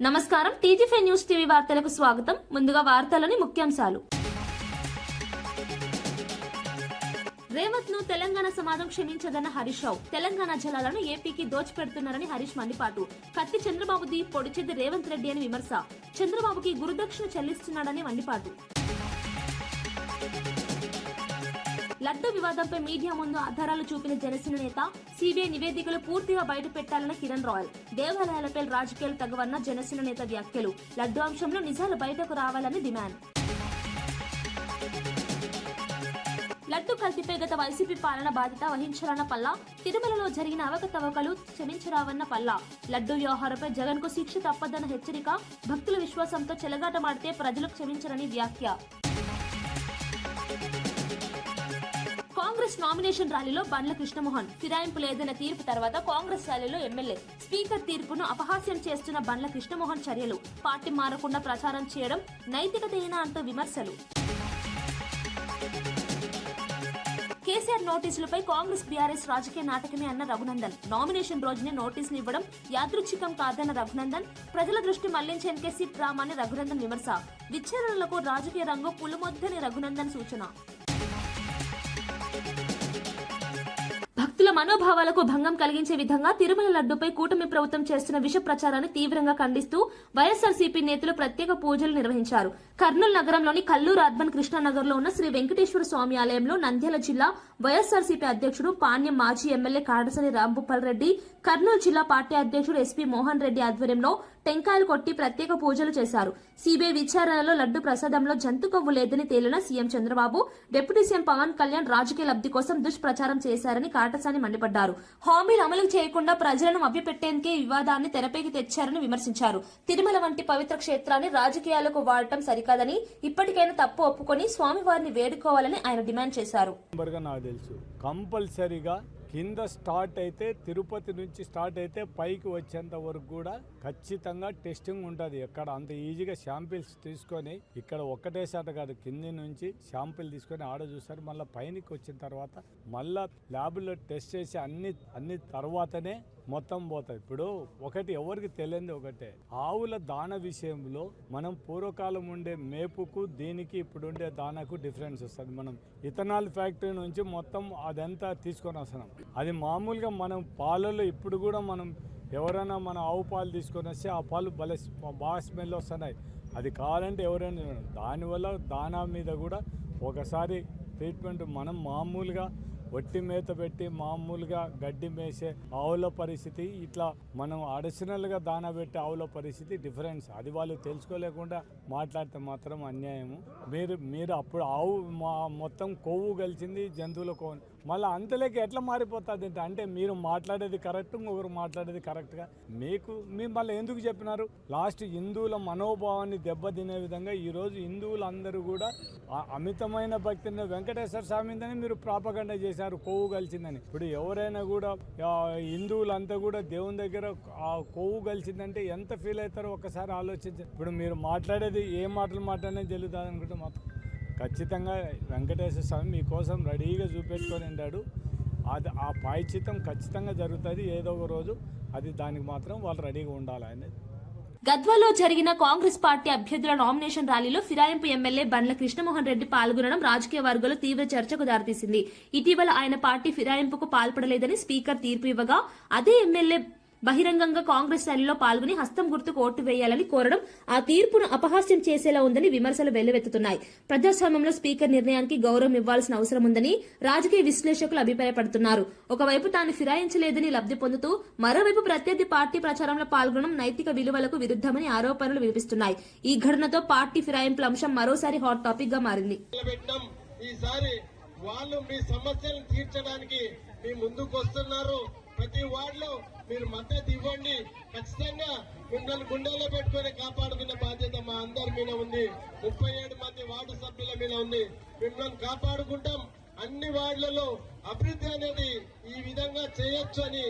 నమస్కారం టీజీ5 news TV వార్తలకు స్వాగతం. ముందుగా వార్తలని ముఖ్యాంశాలు. రేవంత్ ను తెలంగాణ సమాజం క్షమించదన్న హరీష్ రావు. తెలంగాణ జలాలను ఏపీకి దోచిపెడుతున్నారని హరీష్ మండిపాటు. కత్తి చంద్రబాబుది, పొడిచేది రేవంత్ రెడ్డి అని విమర్శ. చంద్రబాబుకి గురుదక్షిణ చెల్లిస్తున్నాడని మండిపాటు. లడ్డు వివాదంపై మీడియా ముందు ఆధారాలు చూపిన జనసేన నేత, సిబిఐ నివేదికలు పూర్తిగా బయటపెట్టాలని కిరణ్ రాయల్. దేవాలయాలపై రాజకీయాలు తగ్గవన్న జనసేన నేత వ్యాఖ్యలు. లడ్డు అంశంలో నిజాలు బయటకు రావాలని డిమాండ్. లడ్డు కల్తీపై గత వైసీపీ పాలన బాధ్యత వహించాలన్న పల్లా. తిరుమలలో జరిగిన అవకతవకలు క్షమించరావన్న పల్లా. లడ్డు వ్యవహారంపై జగన్ కు శిక్ష తప్పదన్న హెచ్చరిక. భక్తుల విశ్వాసంతో చెలగాటమాడితే ప్రజలు క్షమించరని వ్యాఖ్య. కాంగ్రెస్ నామినేషన్ ర్యాలీలో బండ్ల కృష్ణమోహన్. ఫిరాయింపు లేదన్న తీర్పు తర్వాత కాంగ్రెస్ ర్యాలీలో ఎమ్మెల్యే. స్పీకర్ తీర్పును అపహాస్యం చేస్తున్న బండ్ల కృష్ణమోహన్ చర్యలు. పార్టీ మారకుండా ప్రచారం చేయడం నైతికతేనా అంటూ విమర్శలు. కేసీఆర్ నోటీసులపై కాంగ్రెస్ బీఆర్ఎస్ రాజకీయ నాటకమే అన్న రఘునందన్. నామినేషన్ రోజునే నోటీసులు ఇవ్వడం యాదృచ్ఛికం కాదన్న రఘునందన్. ప్రజల దృష్టి మళ్లించేందుకే సిట్ డ్రామాని రఘునందన్ విమర్శ. విచారణలకు రాజకీయ రంగు పులుమొద్దని రఘునందన్ సూచన. భక్తుల మనోభావాలకు భంగం కలిగించే విధంగా తిరుమల లడ్డుపై కూటమి ప్రభుత్వం చేస్తున్న విష ప్రచారాన్ని తీవ్రంగా ఖండిస్తూ వైఎస్ఆర్సీపీ నేతలు ప్రత్యేక పూజలు నిర్వహించారు. కర్నూలు నగరంలోని కల్లూరు అర్బన్ కృష్ణానగర్ లో ఉన్న శ్రీ వెంకటేశ్వర స్వామి ఆలయంలో నంద్యాల జిల్లా వైఎస్ఆర్సీపీ అధ్యక్షుడు పాణ్యం, మాజీ ఎమ్మెల్యే కాడసని రాంభూపాల్ రెడ్డి, కర్నూలు జిల్లా పార్టీ అధ్యక్షుడు ఎస్పీ మోహన్ రెడ్డి ఆధ్వర్యంలో టెంకాయలు కొట్టి ప్రత్యేక పూజలు చేశారు. సిబిఐ విచారణలో లడ్డు ప్రసాదంలో జంతు కొవ్వు లేదని తేలిన CM Chandrababu, deputy CM Pawan Kalyan రాజకీయ లబ్ధి కోసం దుష్ప్రచారం చేశారని కాటసాని మండిపడ్డారు. హామీలు అమలు చేయకుండా ప్రజలను మభ్యపెట్టేందుకే వివాదాన్ని తెరపైకి తెచ్చారని విమర్శించారు. తిరుమల వంటి పవిత్ర క్షేత్రాన్ని రాజకీయాలకు వాడటం సరికాదని, ఇప్పటికైనా తప్పు ఒప్పుకొని స్వామివారిని వేడుకోవాలని ఆయన డిమాండ్ చేశారు. కంపల్సరీగా కింద స్టార్ట్ అయితే, తిరుపతి నుంచి స్టార్ట్ అయితే పైకి వచ్చేంత వరకు కూడా ఖచ్చితంగా టెస్టింగ్ ఉంటుంది. ఎక్కడ అంత ఈజీగా శాంపిల్స్ తీసుకొని, ఇక్కడ ఒక్కటేసాట కాదు, కింది నుంచి శాంపిల్ తీసుకొని ఆడ చూస్తారు. మళ్ళీ పైనకి వచ్చిన తర్వాత మళ్ళీ ల్యాబ్లో టెస్ట్ చేసి అన్ని తర్వాతనే మొత్తం పోతుంది. ఇప్పుడు ఒకటి ఎవరికి తెలియంది ఒకటే, ఆవుల దాన విషయంలో మనం పూర్వకాలం ఉండే మేపుకు దీనికి ఇప్పుడు ఉండే దానాకు డిఫరెన్స్ వస్తుంది. మనం ఇథనాల్ ఫ్యాక్టరీ నుంచి మొత్తం అదంతా తీసుకొని వస్తున్నాం. అది మామూలుగా మనం పాలలో ఇప్పుడు కూడా మనం ఎవరైనా మన ఆవు పాలు తీసుకొని వస్తే ఆ పాలు బాగా స్మెల్ వస్తున్నాయి. అది కావాలంటే ఎవరైనా దానివల్ల దానా మీద కూడా ఒకసారి ట్రీట్మెంట్. మనం మామూలుగా వట్టి మేత పెట్టి మామూలుగా గడ్డి మేసే ఆవుల పరిస్థితి, ఇట్లా మనం అడిషనల్గా దానా పెట్టే ఆవుల పరిస్థితి డిఫరెన్స్. అది వాళ్ళు తెలుసుకోలేకుండా మాట్లాడితే మాత్రం అన్యాయము. మీరు అప్పుడు ఆవు మొత్తం కొవ్వు కలిసింది, జంతువుల కొవ్వు. మళ్ళీ అంతలోకి ఎట్లా మారిపోతుంది అంటే మీరు మాట్లాడేది కరెక్ట్, ఇంకొకరు మాట్లాడేది కరెక్ట్గా మీ మళ్ళీ ఎందుకు చెప్పినారు? లాస్ట్ హిందువుల మనోభావాన్ని దెబ్బతినే విధంగా ఈరోజు హిందువులు అందరూ కూడా అమితమైన భక్తిని వెంకటేశ్వర స్వామిని మీరు ప్రాపగండ చేశారు, కొవ్వు కలిసిందని. ఇప్పుడు ఎవరైనా కూడా హిందువులంతా కూడా దేవుని దగ్గర ఆ కొవ్వు కలిసిందంటే ఎంత ఫీల్ అవుతారో ఒక్కసారి ఆలోచించారు. ఇప్పుడు మీరు మాట్లాడేది ఏ మాటలు మాట్లాడినా తెలుస్తుంది అనుకుంటే మాత్రం ఖచ్చితంగా వెంకటేశ్వర స్వామి మీకోసం రెడీగా చూపెట్టుకొని ఉంటాడు. అది ఆ పాయచితం ఖచ్చితంగా జరుగుతుంది ఏదో ఒక రోజు. అది దానికి మాత్రం వాళ్ళు రెడీగా ఉండాలి అనేది. గద్వాలో జరిగిన కాంగ్రెస్ పార్టీ అభ్యర్థుల నామినేషన్ ర్యాలీలో ఫిరాయింపు ఎమ్మెల్యే బండ్ల కృష్ణమోహన్ రెడ్డి పాల్గొనడం రాజకీయ వర్గాల్లో తీవ్ర చర్చకు దారితీసింది. ఇటీవల ఆయన పార్టీ ఫిరాయింపుకు పాల్పడలేదని స్పీకర్ తీర్పు ఇవ్వగా, అదే ఎమ్మెల్యే బహిరంగంగా కాంగ్రెస్ ర్యాలీలో పాల్గొని హస్తం గుర్తుకు ఓటు వేయాలని కోరడం ఆ తీర్పును అపహాస్యం చేసేలా ఉందని విమర్శలు వెల్లువెత్తుతున్నాయి. ప్రజాస్వామ్యంలో స్పీకర్ నిర్ణయానికి గౌరవం ఇవ్వాల్సిన అవసరం ఉందని రాజకీయ విశ్లేషకులు అభిప్రాయపడుతున్నారు. ఒకవైపు తాను ఫిరాయించలేదని లబ్ధి పొందుతూ, మరోవైపు ప్రత్యర్థి పార్టీ ప్రచారంలో పాల్గొనడం నైతిక విలువలకు విరుద్దమని ఆరోపణలు వినిపిస్తున్నాయి. ఈ ఘటనతో పార్టీ ఫిరాయింపుల అంశం మరోసారి హాట్ టాపిక్ గా మారింది. వాళ్ళు మీ సమస్యలను తీర్చడానికి మీ ముందుకు వస్తున్నారు. ప్రతి వార్డులో మీరు మద్దతు ఇవ్వండి. ఖచ్చితంగా మిమ్మల్ని గుండెల్లో పెట్టుకుని కాపాడుకునే బాధ్యత మా అందరి మీద ఉంది. 37 మంది వార్డు సభ్యుల మీద ఉంది. మిమ్మల్ని కాపాడుకుంటాం. అన్ని వార్డులలో అభివృద్ధి అనేది ఈ విధంగా చేయొచ్చు అని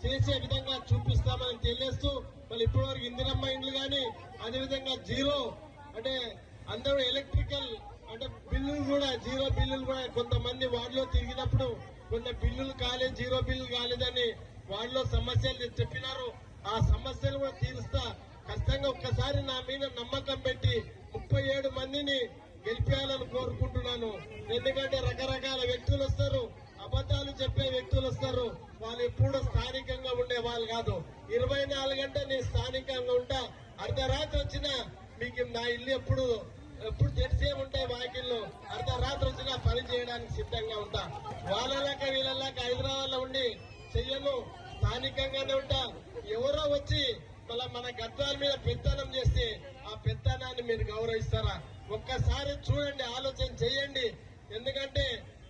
చేసే విధంగా చూపిస్తామని తెలియస్తూ, మళ్ళీ ఇప్పటివరకు ఇందిరమ్మ ఇండ్లు కానీ, అదేవిధంగా జీరో అంటే అందరూ ఎలక్ట్రికల్ అంటే బిల్లులు కూడా, జీరో బిల్లులు కూడా కొంతమంది వార్డులో తిరిగినప్పుడు కొన్ని బిల్లులు కాలేదు, జీరో బిల్లులు కాలేదని వార్డులో సమస్యలు చెప్పినారు. ఆ సమస్యలు కూడా తీరుస్తా. ఖచ్చితంగా ఒక్కసారి నా మీద నమ్మకం పెట్టి 37 మందిని గెలిపేయాలని కోరుకుంటున్నాను. ఎందుకంటే రకరకాల వ్యక్తులు వస్తారు, అబద్ధాలు చెప్పే వ్యక్తులు వస్తారు. వాళ్ళు ఎప్పుడు స్థానికంగా ఉండే వాళ్ళు కాదు. 24 గంటలు నేను స్థానికంగా ఉంటా. అర్ధరాత్రి వచ్చినా మీకు నా ఇల్లు ఎప్పుడు తెరిసే ఉంటాయి. వాకిళ్ళు అర్ధరాత్రి వచ్చినా పని చేయడానికి సిద్ధంగా ఉంటా. వాళ్ళలాక వీళ్ళలాక హైదరాబాద్ లో ఉండి చెయ్యను, స్థానికంగానే ఉంటా. ఎవరో వచ్చి మళ్ళా మన గద్వాల మీద పెత్తనం చేస్తే ఆ పెత్తనాన్ని మీరు గౌరవిస్తారా? ఒక్కసారి చూడండి, ఆలోచన చేయండి. ఎందుకంటే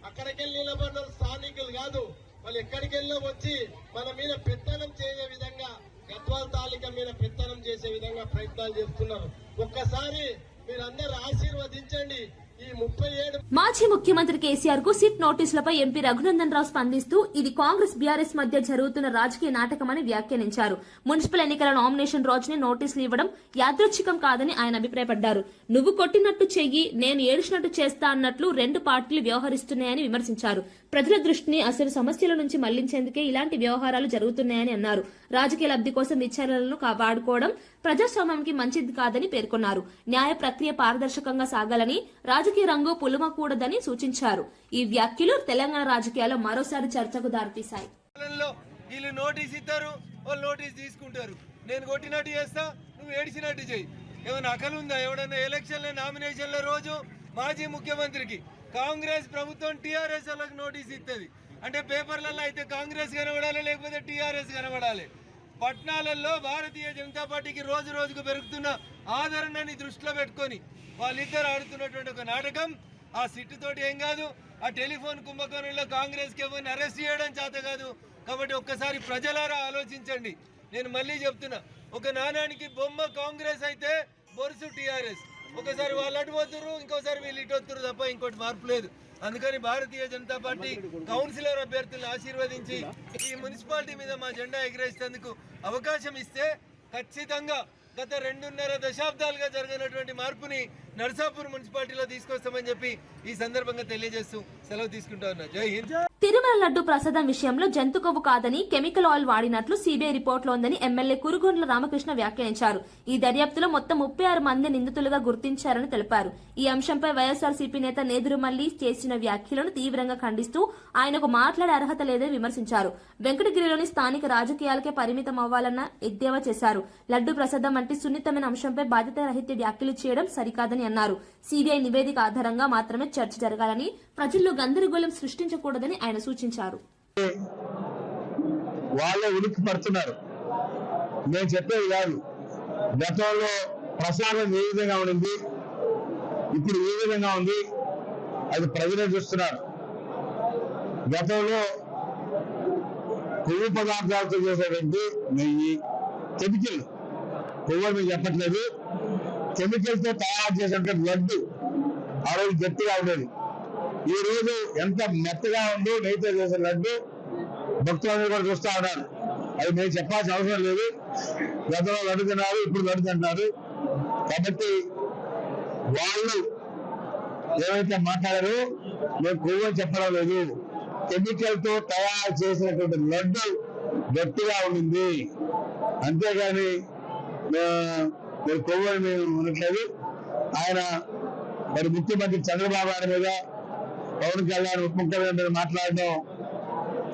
అక్కడికెళ్ళి నిలబడిన స్థానికులు కాదు, వాళ్ళు ఎక్కడికెళ్ళో వచ్చి మన మీద పెత్తనం చేసే విధంగా, గద్వాల తాలూకా మీద పెత్తనం చేసే విధంగా ప్రయత్నాలు చేస్తున్నారు. ఒక్కసారి మీరందరూ ఆశీర్వదించండి. ఈ 37 మాజీ ముఖ్యమంత్రి కేసీఆర్ కు సిట్ నోటీసులపై ఎంపీ రఘునందన్ రావు స్పందిస్తూ ఇది కాంగ్రెస్ బీఆర్ఎస్ మధ్య జరుగుతున్న రాజకీయ నాటకమని వ్యాఖ్యానించారు. మున్సిపల్ ఎన్నికల నామినేషన్ రోజునే నోటీసులు ఇవ్వడం యాదృచ్ఛికం కాదని ఆయన అభిప్రాయపడ్డారు. నువ్వు కొట్టినట్టు చెయ్యి, నేను ఏడ్చినట్టు చేస్తా అన్నట్లు 2 పార్టీలు వ్యవహరిస్తున్నాయని విమర్శించారు. ప్రజల దృష్టిని అసలు సమస్యల నుంచి మళ్లించేందుకే ఇలాంటి వ్యవహారాలు జరుగుతున్నాయని అన్నారు. రాజకీయ లబ్ధి కోసం విచారణలను వాడుకోవడం ప్రజాస్వామ్యానికి మంచిది కాదని పేర్కొన్నారు. న్యాయ ప్రక్రియ పారదర్శకంగా సాగాలని, రాజకీయ రంగు పులుమకూడదని సూచించారు. ఈ వ్యాఖ్యలు తెలంగాణ రాజకీయాల్లో మరోసారి చర్చకు దారితీశాయి. వీళ్ళు నోటీస్ ఇస్తారు, వాళ్ళు నోటీస్ తీసుకుంటారు. నేను కొట్టినట్టు చేస్తా, నువ్వు ఏడిచినట్టు చెయ్యి. ఏమైనా అకలుందా? ఎవడన్నా ఎలక్షన్ల నామినేషన్ల రోజు మాజీ ముఖ్యమంత్రికి కాంగ్రెస్ ప్రభుత్వం టీఆర్ఎస్ వాళ్ళకి నోటీస్ ఇస్తుంది అంటే పేపర్లలో అయితే కాంగ్రెస్ కనబడాలి, లేకపోతే టీఆర్ఎస్ కనబడాలి. పట్టణాలలో భారతీయ జనతా పార్టీకి రోజు రోజుకు పెరుగుతున్న ఆదరణని దృష్టిలో పెట్టుకొని వాళ్ళిద్దరు ఆడుతున్నటువంటి ఒక నాటకం. ఆ సిట్టు తోటి ఏం కాదు, ఆ టెలిఫోన్ కుంభకోణంలో కాంగ్రెస్కి ఎవరిని అరెస్ట్ చేయడం చేత కాదు. కాబట్టి ఒక్కసారి ప్రజలారా ఆలోచించండి. నేను మళ్ళీ చెప్తున్నా, ఒక నాణానికి బొమ్మ కాంగ్రెస్ అయితే బొరుసు టీఆర్ఎస్. ఒకసారి వాళ్ళు అటు పోతురు, ఇంకోసారి వీళ్ళు ఇటు వస్తురు తప్ప ఇంకోటి మార్పు లేదు. అందుకని భారతీయ జనతా పార్టీ కౌన్సిలర్ అభ్యర్థులను ఆశీర్వదించి ఈ మున్సిపాలిటీ మీద మా జెండా ఎగిరేసేందుకు అవకాశం ఇస్తే ఖచ్చితంగా గత 2.5 దశాబ్దాలుగా జరిగినటువంటి మార్పుని నర్సాపూర్ మున్సిపాలిటీలో తీసుకొస్తామని చెప్పి ఈ సందర్భంగా తెలియజేస్తూ సెలవు తీసుకుంటా ఉన్నా. జై హింద్. తిరుమల లడ్డు ప్రసాదం విషయంలో జంతు కొవ్వు కాదని కెమికల్ ఆయిల్ వాడినట్లు సీబీఐ రిపోర్టులో ఉందని ఎమ్మెల్యే కురుగొండ్ల రామకృష్ణ వ్యాఖ్యానించారు. ఈ దర్యాప్తులో మొత్తం 36 మంది నిందితులుగా గుర్తించారని తెలిపారు. ఈ అంశంపై వైఎస్ఆర్సీపీ నేత నేదురుమల్లి చేసిన వ్యాఖ్యలను తీవ్రంగా ఖండిస్తూ ఆయనకు మాట్లాడే అర్హత లేదని విమర్శించారు. వెంకటగిరిలోని స్థానిక రాజకీయాలకే పరిమితం అవ్వాలన్న ఎద్దేవా చేశారు. లడ్డు ప్రసాదం వంటి సున్నితమైన అంశంపై బాధ్యతారహిత వ్యాఖ్యలు చేయడం సరికాదని అన్నారు. సీబీఐ నివేదిక ఆధారంగా మాత్రమే చర్చ జరగాలని, ప్రజల్లో గందరగోళం సృష్టించకూడదని ఆయన సూచించారు. వాళ్ళే ఉనికి పడుతున్నారు, నేను చెప్పేది కాదు. గతంలో ప్రసాదం ఏ విధంగా ఉండింది, ఇప్పుడు ఏ విధంగా ఉంది, అది ప్రజలే చూస్తున్నారు. గతంలో కొవ్వు పదార్థాలతో చేసేటువంటి నెయ్యి, కెమికల్ కొవ్వు మీకు చెప్పట్లేదు, కెమికల్ తో తయారు చేసినటువంటి లడ్డు ఆ రోజు గట్టిగా ఉండేది. ఈ రోజు ఎంత మెత్తగా ఉందో నెయ్యితో చేసిన లడ్డు భక్తులందరూ కూడా చూస్తా ఉన్నారు. అది నేను చెప్పాల్సిన అవసరం లేదు. గతంలో లడ్డు తిన్నారు, ఇప్పుడు లడ్డు తింటున్నారు. కాబట్టి వాళ్ళు ఏవైతే మాట్లాడారో నేను కొవ్వు చెప్పడం లేదు. కెమికల్ తో తయారు చేసినటువంటి లడ్డు గట్టిగా ఉండింది, అంతేగాని మీరు కొవ్వు అని మేము అనట్లేదు. ఆయన మరి ముఖ్యమంత్రి చంద్రబాబు నాయుడు మీద, పవన్ కళ్యాణ్ ఉప ముఖ్యమంత్రి మీద మాట్లాడడం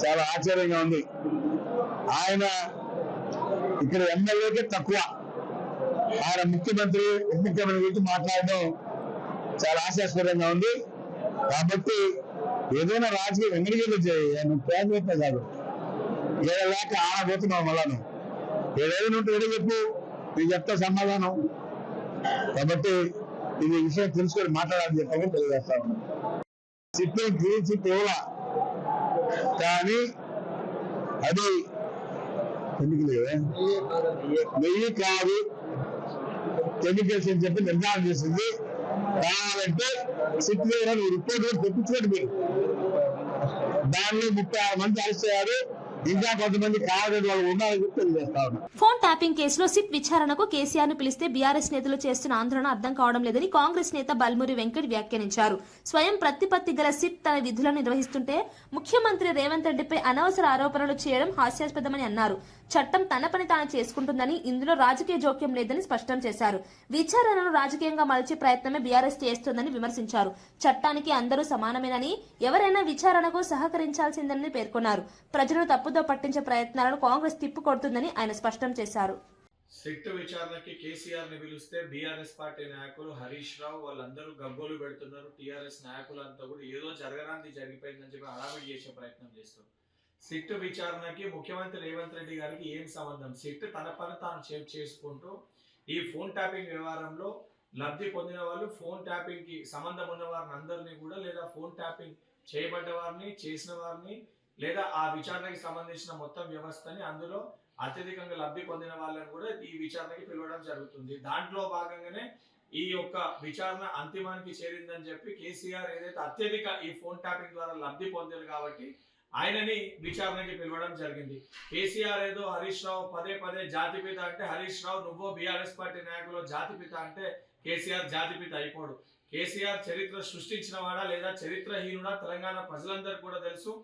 చాలా ఆశ్చర్యంగా ఉంది. ఆయన ఇక్కడ ఎమ్మెల్యేకే తక్కువ, ఆయన ముఖ్యమంత్రి ఉప ముఖ్యమంత్రి గురించి మాట్లాడడం చాలా ఆశాస్పదంగా ఉంది. కాబట్టి ఏదైనా రాజకీయ వెంకటగిరిలో చేయాలి, పేదవేత్త కాదు. ఏదైనా ఆడబోతున్నావు మళ్ళా నువ్వు ఏదైనా ఉంటే ఏదో చెప్పు, నీకు చెప్తా సమాధానం. కాబట్టి ఇది విషయం తెలుసుకొని మాట్లాడాలని చెప్పని తెలియజేస్తా ఉన్నాను. సిట్టు గ్రీన్ సిట్ ఇవ్వాల, కానీ అది నెయ్యి కాదు, కెమికల్స్ అని చెప్పి నిర్ధారణ చేసింది. కావాలంటే సిట్ రిపోర్ట్ కూడా తెప్పించుకోండి. మీరు దానిలో 36 మంది అరెస్ట్ అయ్యారు. ఇంకా కొంతమంది కావాలని వాళ్ళు ఉన్నారని చెప్పి తెలియజేస్తా ఉన్నా. ఫోన్ ట్యాపింగ్ కేసులో సిట్ విచారణకు కేసీఆర్ ను పిలిస్తే బీఆర్ఎస్ నేతలు చేస్తున్న ఆందోళన అర్థం కావడం లేదని కాంగ్రెస్ నేత బల్మూరి వెంకట్ వ్యాఖ్యానించారు. స్వయం ప్రతిపత్తి గల సిట్ తన విధులను నిర్వహిస్తుంటే ముఖ్యమంత్రి రేవంత్ రెడ్డిపై అనవసర ఆరోపణలు చేయడం హాస్యాస్పదమని అన్నారు. చట్టం తన పని తాను చేసుకుంటుందని, ఇందులో రాజకీయ జోక్యం లేదని స్పష్టం చేశారు. విచారణను రాజకీయంగా మలచే ప్రయత్నమే బీఆర్ఎస్ చేస్తోందని విమర్శించారు. చట్టానికి అందరూ సమానమేనని, ఎవరైనా విచారణకు సహకరించాల్సిందని పేర్కొన్నారు. ప్రజలను తప్పుదో పట్టించే ప్రయత్నాలను కాంగ్రెస్ తిప్పికొడుతుందని ఆయన స్పష్టం చేశారు. సిట్ విచారణకి కేసీఆర్ ని పిలిస్తే బీఆర్ఎస్ పార్టీ నాయకులు హరీష్ రావు వాళ్ళందరూ గగ్గోలు పెడుతున్నారు. టీఆర్ఎస్ నాయకులంతా కూడా ఏదో జరగరాంది జరిగిపోయిందని చెప్పి హడావిడి చేసే ప్రయత్నం చేస్తారు. సిట్ విచారణకి ముఖ్యమంత్రి రేవంత్ రెడ్డి గారికి ఏం సంబంధం? సిట్ తన పని తాను చేసుకుంటూ ఈ ఫోన్ ట్యాపింగ్ వ్యవహారంలో లబ్ధి పొందిన వాళ్ళు, ఫోన్ ట్యాపింగ్ కి సంబంధం ఉన్న వారిని అందరినీ కూడా, లేదా ఫోన్ ట్యాపింగ్ చేయబడ్డ వారిని, చేసిన వారిని, లేదా ఆ విచారణకి సంబంధించిన మొత్తం వ్యవస్థని, అందులో అత్యధికంగా లబ్ధి పొందిన వాళ్ళని కూడా ఈ విచారణకి పిలవడం జరుగుతుంది. దాంట్లో భాగంగానే ఈ యొక్క విచారణ అంతిమానికి చేరిందని చెప్పి కేసీఆర్ ఏదైతే అత్యధిక ఈ ఫోన్ ట్యాపింగ్ ద్వారా లబ్ధి పొందారు కాబట్టి ఆయనని విచారణకి పిలవడం జరిగింది. కేసీఆర్ ఏదో హరీష్ రావు పదే పదే జాతిపిత అంటే, హరీష్ రావు నువ్వో బీఆర్ఎస్ పార్టీ నాయకులు జాతిపిత అంటే కేసీఆర్ జాతిపిత అయిపోడు. కేసీఆర్ చరిత్ర సృష్టించిన వాడా లేదా చరిత్రహీనుడా తెలంగాణ ప్రజలందరికీ కూడా తెలుసు.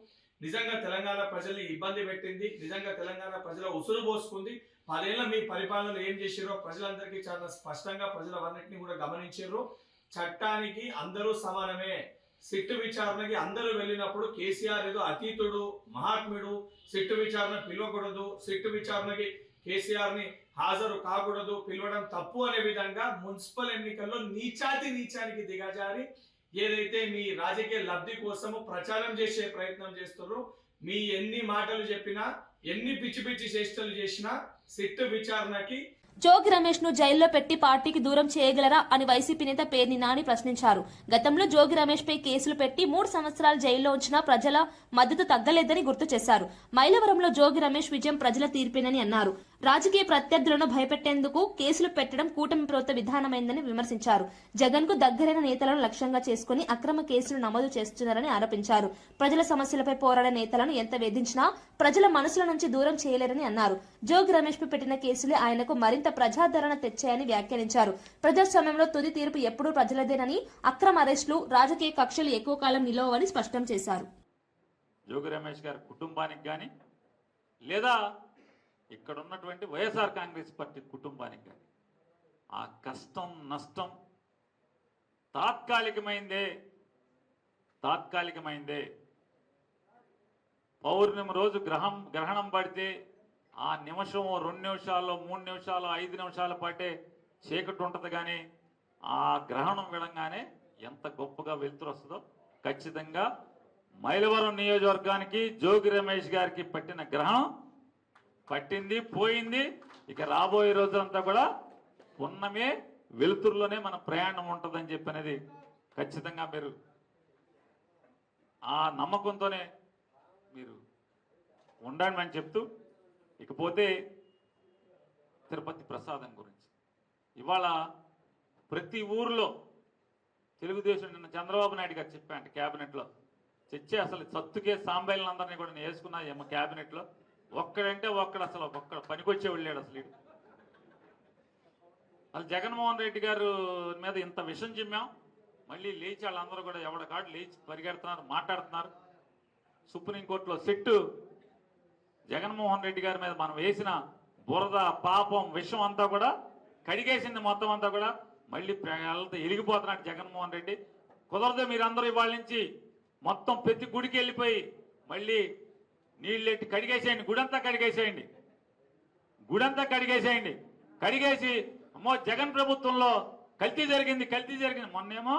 నిజంగా తెలంగాణ ప్రజల్ని ఇబ్బంది పెట్టింది, నిజంగా తెలంగాణ ప్రజల ఉసురు పోసుకుంది. 10 ఏళ్ల మీ పరిపాలనలో ఏం చేసిరో ప్రజలందరికీ చాలా స్పష్టంగా ప్రజలవన్నింటినీ కూడా గమనించారు. చట్టానికి అందరూ సమానమే. సిట్టు విచారణకి అందరూ వెళ్ళినప్పుడు కేసీఆర్ ఏదో అతీతుడు, మహాత్ముడు, సిట్టు విచారణ పిలవకూడదు, సిట్టు విచారణకి కేసీఆర్ ని హాజరు కాకూడదు, పిలవడం తప్పు అనే విధంగా మున్సిపల్ ఎన్నికల్లో నీచానికి దిగజారి ఏదైతే మీ రాజకీయ లబ్ధి కోసము ప్రచారం చేసే ప్రయత్నం చేస్తారో, మీ ఎన్ని మాటలు చెప్పినా, ఎన్ని పిచ్చి పిచ్చి చేష్టలు చేసినా సిట్టు విచారణకి జోగి రమేష్ ను జైల్లో పెట్టి పార్టీకి దూరం చేయగలరా అని వైసీపీ నేత పేర్ని నాని ప్రశ్నించారు. గతంలో జోగి రమేష్ పై కేసులు పెట్టి 3 సంవత్సరాలు జైల్లో ఉంచినా ప్రజల మద్దతు తగ్గలేదని గుర్తు చేశారు. మైలవరంలో జోగి రమేష్ విజయం ప్రజల తీర్పేనని అన్నారు. రాజకీయ ప్రత్యర్థులను భయపెట్టేందుకు కేసులు పెట్టడం కూటమి ప్రభుత్వ విధానమైందని విమర్శించారు. జగన్ కు దగ్గరైన నేతలను లక్ష్యంగా చేసుకుని అక్రమ కేసులు నమోదు చేస్తున్నారని ఆరోపించారు. ప్రజల సమస్యలపై పోరాడే నేతలను ఎంత వేధించినా ప్రజల మనసుల నుంచి దూరం చేయలేరని అన్నారు. జోగి రమేష్ పై పెట్టిన కేసులే ఆయనకు మరింత ప్రజాదరణ తెచ్చాయని వ్యాఖ్యానించారు. ప్రజాస్వామ్యంలో తుది తీర్పు ఎప్పుడూ ప్రజలదేనని, అక్రమ అరెస్టులు, రాజకీయ కక్షలు ఎక్కువ కాలం నిలవని స్పష్టం చేశారు. జోగి రమేష్ గారి కుటుంబానికి కానీ, లేదా ఇక్కడ ఉన్నటువంటి వైఎస్ఆర్ కాంగ్రెస్ పార్టీ కుటుంబానికి కానీ ఆ కష్టం నష్టం తాత్కాలికమైందే. పౌర్ణమి రోజు గ్రహణం పడితే ఆ నిమిషం 2 నిమిషాల్లో 3 నిమిషాలు 5 నిమిషాల పాటే చీకటి ఉంటుంది. కానీ ఆ గ్రహణం విడంగానే ఎంత గొప్పగా వెలుతురు వస్తుందో ఖచ్చితంగా మైలవరం నియోజకవర్గానికి జోగి రమేష్ గారికి పట్టిన గ్రహణం పట్టింది, పోయింది. ఇక రాబోయే రోజులంతా కూడా పున్నమే వెలుతురులోనే మన ప్రయాణం ఉంటుందని చెప్పినది ఖచ్చితంగా మీరు ఆ నమ్మకంతోనే మీరు ఉండండి అని చెప్తూ, ఇకపోతే తిరుపతి ప్రసాదం గురించి ఇవాళ ప్రతి ఊర్లో తెలుగుదేశం నిన్న చంద్రబాబు నాయుడు గారు చెప్పాంట క్యాబినెట్లో చర్చే, అసలు సత్తుకే సాంబైలందరినీ కూడా వేసుకున్నా ఏమో క్యాబినెట్లో. ఒక్కడంటే అసలు ఒక్కడ పనికొచ్చే వెళ్ళాడు. అసలు జగన్మోహన్ రెడ్డి గారు మీద ఇంత విషం చిమ్మాం, మళ్ళీ లేచి వాళ్ళందరూ కూడా ఎవడకాడు లేచి పరిగెడుతున్నారు, మాట్లాడుతున్నారు. సుప్రీంకోర్టులో సిట్టు జగన్మోహన్ రెడ్డి గారి మీద మనం వేసిన బురద, పాపం, విషం అంతా కూడా కడిగేసింది. మొత్తం అంతా కూడా మళ్ళీ వాళ్ళతో ఎలిగిపోతున్నాడు జగన్మోహన్ రెడ్డి. కుదరదు, మీరందరూ ఇవాళ నుంచి మొత్తం ప్రతి గుడికి వెళ్ళిపోయి మళ్ళీ నీళ్ళెట్టి కడిగేసేయండి, గుడంతా కడిగేసేయండి. కడిగేసి అమ్మో జగన్ ప్రభుత్వంలో కల్తీ జరిగింది. మొన్నేమో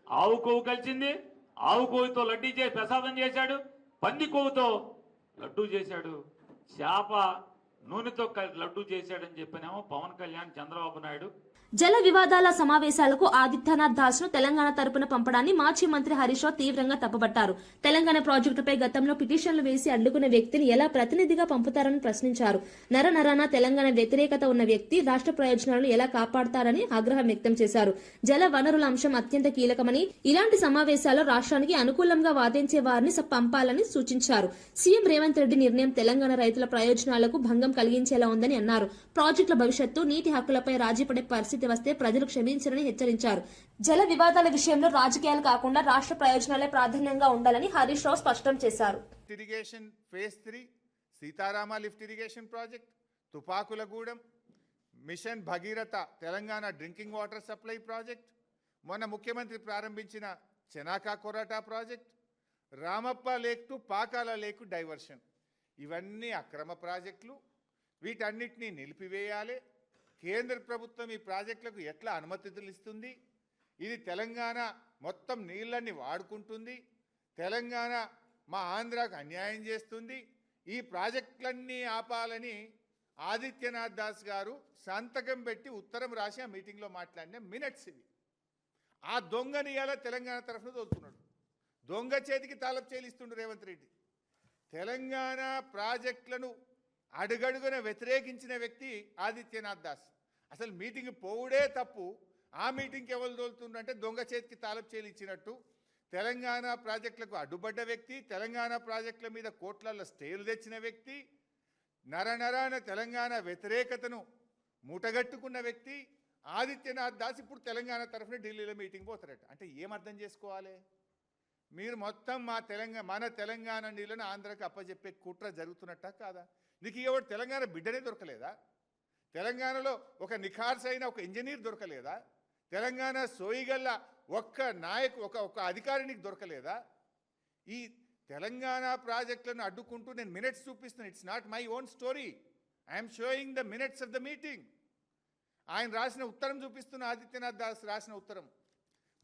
ఆవు కొవ్వు కలిసింది, ఆవు కొవ్వుతో లడ్డూ చేసి ప్రసాదం చేశాడు, పంది కొవ్వుతో లడ్డూ చేశాడు, చేప నూనెతో లడ్డూ చేశాడని చెప్పినేమో పవన్ కళ్యాణ్, చంద్రబాబు నాయుడు. జల వివాదాల సమావేశాలకు ఆదిత్యనాథ్ దాస్ ను తెలంగాణ తరపున పంపడాన్ని మాజీ మంత్రి హరీష్ రావు తీవ్రంగా తప్పుపట్టారు. తెలంగాణ ప్రాజెక్టుపై గతంలో పిటిషన్లు వేసి అడ్డుకున్న వ్యక్తిని ఎలా ప్రతినిధిగా పంపుతారని ప్రశ్నించారు. నరనరాన తెలంగాణ వ్యతిరేకత ఉన్న వ్యక్తి రాష్ట్ర ప్రయోజనాలను ఎలా కాపాడతారని ఆగ్రహం వ్యక్తం చేశారు. జల వనరుల అంశం అత్యంత కీలకమని, ఇలాంటి సమావేశాల్లో రాష్ట్రానికి అనుకూలంగా వాదించే వారిని పంపాలని సూచించారు. సీఎం రేవంత్ రెడ్డి నిర్ణయం తెలంగాణ రైతుల ప్రయోజనాలకు భంగం కలిగించేలా ఉందని అన్నారు. ప్రాజెక్టుల భవిష్యత్తు, నీటి హక్కులపై రాజీపడే పరిస్థితి వస్తే ప్రజలు క్షమించరని హెచ్చరించారు. జల వివాదాల విషయంలో రాజకీయాలు కాకుండా రాష్ట్ర ప్రయోజనాలే ప్రాధాన్యంగా ఉండాలని హరీష్ రావు స్పష్టం చేశారు. Irrigation phase 3, Sitarama lift irrigation project, Tupakulagudem, mission Bhagiratha Telangana drinking water supply project, మొన్న ముఖ్యమంత్రి ప్రారంభించిన Chanaka Korata project, Ramappa lake to Pakala lake diversion, ఇవన్నీ అక్రమ ప్రాజెక్టులు. వీటన్నిటినీ నిలిపివేయాలి. కేంద్ర ప్రభుత్వం ఈ ప్రాజెక్టులకు ఎట్లా అనుమతులు ఇస్తుంది? ఇది తెలంగాణ మొత్తం నీళ్ళని వాడుకుంటుంది. తెలంగాణ మా ఆంధ్రాకు అన్యాయం చేస్తుంది. ఈ ప్రాజెక్టులన్నీ ఆపాలని ఆదిత్యనాథ్ దాస్ గారు సంతకం పెట్టి ఉత్తరం రాసి ఆ మీటింగ్లో మాట్లాడిన మినిట్స్ ఇవి. ఆ దొంగని ఇలా తెలంగాణ తరఫున తోలుతున్నాడు. దొంగ చేతికి తాళపు చేలిస్తుండు రేవంత్ రెడ్డి. తెలంగాణ ప్రాజెక్టులను అడుగడుగున వ్యతిరేకించిన వ్యక్తి ఆదిత్యనాథ్ దాస్. అసలు మీటింగ్ పోవుడే తప్పు. ఆ మీటింగ్కి ఎవరు తోలుతుండంటే దొంగ చేతికి తాళపు చేలి ఇచ్చినట్టు. తెలంగాణ ప్రాజెక్టులకు అడ్డుపడ్డ వ్యక్తి, తెలంగాణ ప్రాజెక్టుల మీద కోట్లల్లో స్టేలు తెచ్చిన వ్యక్తి, నరనరాన తెలంగాణ వ్యతిరేకతను మూటగట్టుకున్న వ్యక్తి ఆదిత్యనాథ్ దాస్ ఇప్పుడు తెలంగాణ తరఫున ఢిల్లీలో మీటింగ్ పోతారట. అంటే ఏమర్థం చేసుకోవాలి? మీరు మొత్తం మన తెలంగాణ నీళ్ళను ఆంధ్రాకి అప్పచెప్పే కుట్ర జరుగుతున్నట్ట కాదా? నీకు ఎవరు తెలంగాణ బిడ్డనే దొరకలేదా? తెలంగాణలో ఒక నిఖార్సైన ఒక ఇంజనీర్ దొరకలేదా? తెలంగాణ సోయిగల్ల ఒక్క ఒక అధికారికి దొరకలేదా? ఈ తెలంగాణ ప్రాజెక్టులను అడ్డుకుంటూ నేను మినిట్స్ చూపిస్తున్నాను. It's not my own story. I'm showing the minutes of the meeting. ఆయన రాసిన ఉత్తరం చూపిస్తున్న ఆదిత్యనాథ్ దాస్ రాసిన ఉత్తరం.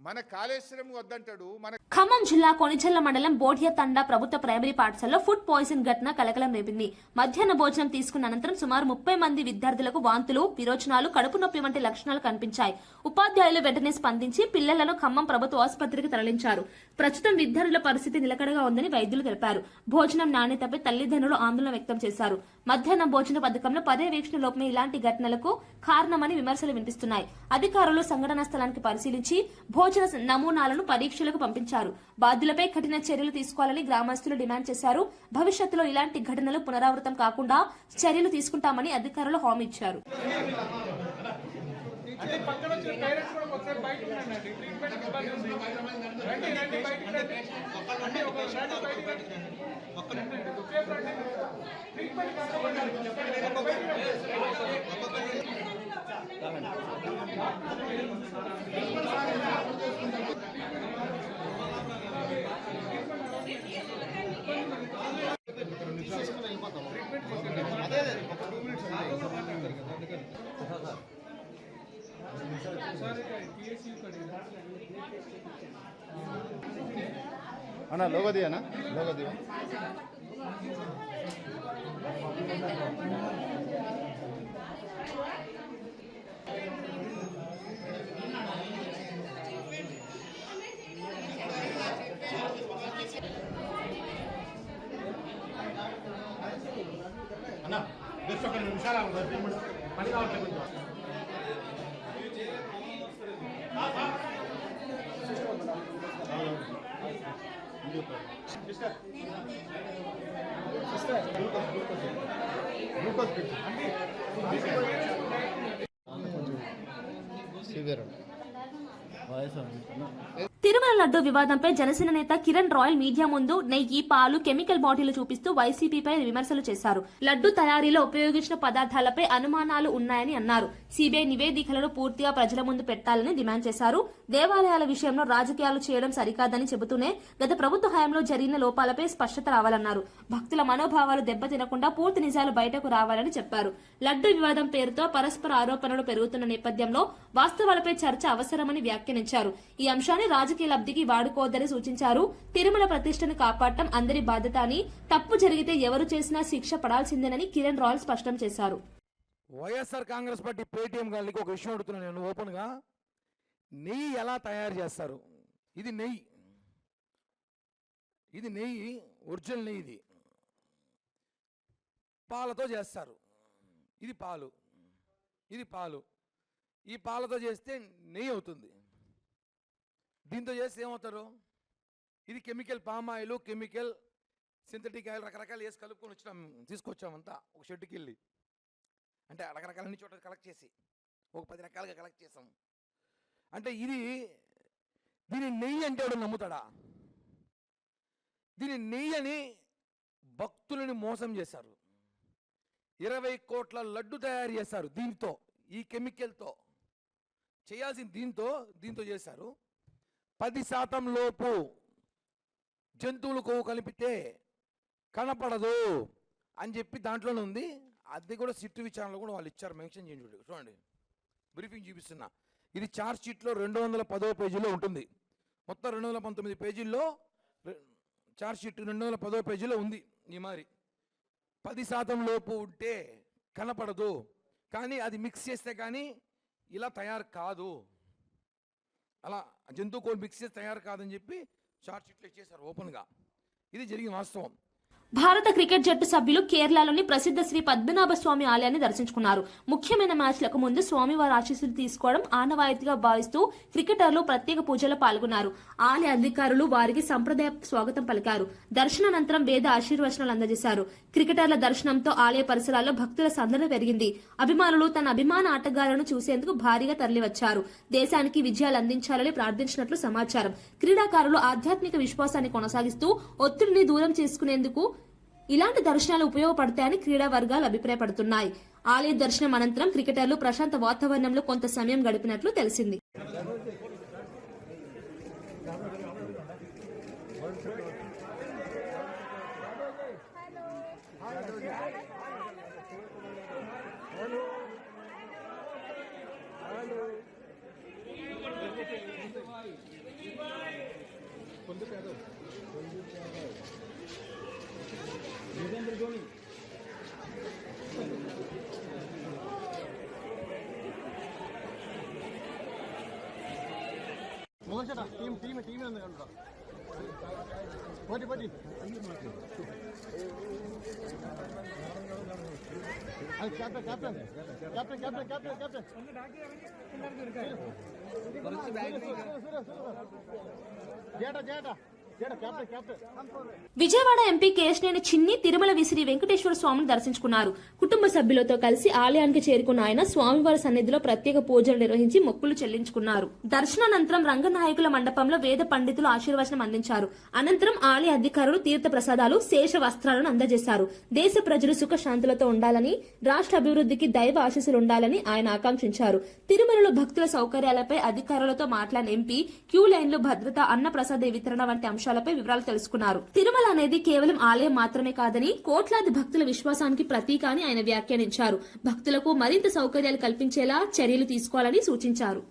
మన కాళేశ్వరం వద్దంటాడు. ఖమ్మం జిల్లా కొనిచెల్ల మండలం బోడియా తండా ప్రభుత్వ ప్రైమరీ పాఠశాలలో ఫుడ్ పాయిజన్ ఘటన కలకలం రేపింది. మధ్యాహ్న భోజనం తీసుకున్న అనంతరం సుమారు 30 మంది విద్యార్థులకు వాంతులు, విరోచనాలు, కడుపు నొప్పి వంటి లక్షణాలు కనిపించాయి. ఉపాధ్యాయులు వెంటనే స్పందించి పిల్లలను ఖమ్మం ప్రభుత్వ ఆసుపత్రికి తరలించారు. ప్రస్తుతం విద్యార్థుల పరిస్థితి నిలకడగా ఉందని వైద్యులు తెలిపారు. భోజనం నాణ్యతపై తల్లిదండ్రులు ఆందోళన వ్యక్తం చేశారు. మధ్యాహ్న భోజన పథకంలో పర్యవేక్షణ లోపమే ఇలాంటి ఘటనలకు కారణమని విమర్శలు వినిపిస్తున్నాయి. అధికారులు సంఘటనా స్థలానికి పరిశీలించి భోజన నమూనాలను పరీక్షలకు పంపించారు. బాధ్యులపై కఠిన చర్యలు తీసుకోవాలని గ్రామస్తులు డిమాండ్ చేశారు. భవిష్యత్తులో ఇలాంటి ఘటనలు పునరావృతం కాకుండా చర్యలు తీసుకుంటామని అధికారులు హామీ ఇచ్చారు. అన్నా లోగో దియనా లోగో దియ అన్నా జస్ట్ ఒక నిమిషాలు ఆగు. పని కావట్లేదు కొంచెం. తిరుమల లడ్డు వివాదంపై జనసేన నేత కిరణ్ రాయల్ మీడియా ముందు నెయ్యి, పాలు, కెమికల్ బాటిల్ చూపిస్తూ వైసీపీపై విమర్శలు చేశారు. లడ్డు తయారీలో ఉపయోగించిన పదార్థాలపై అనుమానాలు ఉన్నాయని అన్నారు. సిబిఐ నివేదికలను పూర్తిగా ప్రజల ముందు పెట్టాలని డిమాండ్ చేశారు. దేవాలయాల విషయంలో రాజకీయాలు చేయడం సరికాదని చెబుతూనే గత ప్రభుత్వ హయాంలో జరిగిన లోపాలపై స్పష్టత రావాలన్నారు. భక్తుల మనోభావాలు దెబ్బతినకుండా పూర్తి నిజాలు బయటకు రావాలని చెప్పారు. లడ్డు వివాదం పేరుతో పరస్పర ఆరోపణలు పెరుగుతున్న నేపథ్యంలో వాస్తవాలపై చర్చ అవసరమని వ్యాఖ్యానించారు. ఈ అంశాన్ని రాజకీయ లబ్ధికి వాడుకోవద్దని సూచించారు. తిరుమల ప్రతిష్టను కాపాడటం అందరి బాధ్యత అని, తప్పు జరిగితే ఎవరు చేసినా శిక్ష పడాల్సిందేనని కిరణ్ రాయల్ స్పష్టం చేశారు. వైఎస్ఆర్ కాంగ్రెస్ పార్టీ పేటీఎం గారికి ఒక విషయం అడుగుతున్నాను నేను ఓపెన్గా. నెయ్యి ఎలా తయారు చేస్తారు? ఇది నెయ్యి, ఒరిజినల్ నెయ్యి. ఇది పాలతో చేస్తారు. ఇది పాలు. ఈ పాలతో చేస్తే నెయ్యి అవుతుంది. దీంతో చేస్తే ఏమవుతారు? ఇది chemical, palm oil, chemical, synthetic oil రకరకాలు వేసి కలుపుకొని తీసుకొచ్చామంతా ఒక షెడ్కి వెళ్ళి. అంటే రకరకాల అన్ని చోట్ల కలెక్ట్ చేసి ఒక 10 రకాలుగా కలెక్ట్ చేసాం. అంటే దీని నెయ్యి అంటే ఎవడు నమ్ముతాడా? దీని నెయ్యి అని భక్తులని మోసం చేశారు. 20 కోట్ల లడ్డు తయారు చేశారు దీంతో, ఈ కెమికల్తో చేయాల్సింది దీంతో చేశారు. 10% లోపు జంతువులు కొవ్వు కలిపితే కనపడదు అని చెప్పి దాంట్లోనే ఉంది. అది కూడా సిట్టు విచారణలో కూడా వాళ్ళు ఇచ్చారు, మెన్షన్ చేయండి. చూడండి, బ్రీఫింగ్ చూపిస్తున్నా. ఇది ఛార్జ్ షీట్లో 210వ పేజీలో ఉంటుంది. మొత్తం 219 పేజీల్లో ఛార్జ్ షీట్ 210వ పేజీలో ఉంది. ఈ మరి 10% లోపు ఉంటే కనపడదు, కానీ అది మిక్స్ చేస్తే కానీ ఇలా తయారు కాదు, అలా జంతువు కోడి మిక్స్ చేస్తే తయారు కాదని చెప్పి ఛార్జ్ షీట్లో ఇచ్చేసారు ఓపెన్గా. ఇది జరిగిన వాస్తవం. భారత క్రికెట్ జట్టు సభ్యులు కేరళలోని ప్రసిద్ధ శ్రీ పద్మనాభ స్వామి ఆలయాన్ని దర్శించుకున్నారు. ముఖ్యమైన మ్యాచ్లకు ముందు స్వామివారి ఆశీస్సులు తీసుకోవడం ఆనవాయితీగా భావిస్తూ క్రికెటర్లు ప్రత్యేక పూజలో పాల్గొన్నారు. ఆలయ అధికారులు వారికి సంప్రదాయ స్వాగతం పలికారు. దర్శనానంతరం వేద ఆశీర్వచనాలు అందజేశారు. క్రికెటర్ల దర్శనంతో ఆలయ పరిసరాల్లో భక్తుల సందడి పెరిగింది. అభిమానులు తన అభిమాన ఆటగాళ్లను చూసేందుకు భారీగా తరలివచ్చారు. దేశానికి విజయాలు అందించాలని ప్రార్థించినట్లు సమాచారం. క్రీడాకారులు ఆధ్యాత్మిక విశ్వాసాన్ని కొనసాగిస్తూ ఒత్తిడిని దూరం చేసుకునేందుకు ఇలాంటి దర్శనాలు ఉపయోగపడతాయని క్రీడా వర్గాలు అభిప్రాయపడుతున్నాయి. ఆలయ దర్శనం అనంతరం క్రికెటర్లు ప్రశాంత వాతావరణంలో కొంత సమయం గడిపినట్లు తెలిసింది. విజయవాడ ఎంపీ కేశినేని చిన్ని తిరుమల శ్రీ వెంకటేశ్వర స్వామిని దర్శించుకున్నారు. కుటుంబ సభ్యులతో కలిసి ఆలయానికి చేరుకున్న ఆయన స్వామివారి సన్నిధిలో ప్రత్యేక పూజలు నిర్వహించి మొక్కులు చెల్లించుకున్నారు. దర్శనానంతరం రంగనాయకుల మండపంలో వేద పండితులు ఆశీర్వచనం అందించారు. అనంతరం ఆలయ అధికారులు తీర్థ ప్రసాదాలు, శేష వస్త్రాలను అందజేశారు. దేశ ప్రజలు సుఖశాంతులతో ఉండాలని, రాష్ట్ర అభివృద్ధికి దైవ ఆశీస్సులు ఉండాలని ఆయన ఆకాంక్షించారు. తిరుమలలో భక్తుల సౌకర్యాలపై అధికారులతో మాట్లాడిన ఎంపీ క్యూ లైన్లు, భద్రత, అన్న ప్రసాద వితరణ వంటి అంశాలపై వివరాలు తెలుసుకున్నారు. తిరుమల అనేది కేవలం ఆలయం మాత్రమే కాదని, కోట్లాది భక్తుల విశ్వాసానికి ప్రతీక అని ఆయన వ్యాఖ్యానించారు. భక్తులకు మరింత సౌకర్యాలు కల్పించేలా చర్యలు తీసుకోవాలని సూచించారు.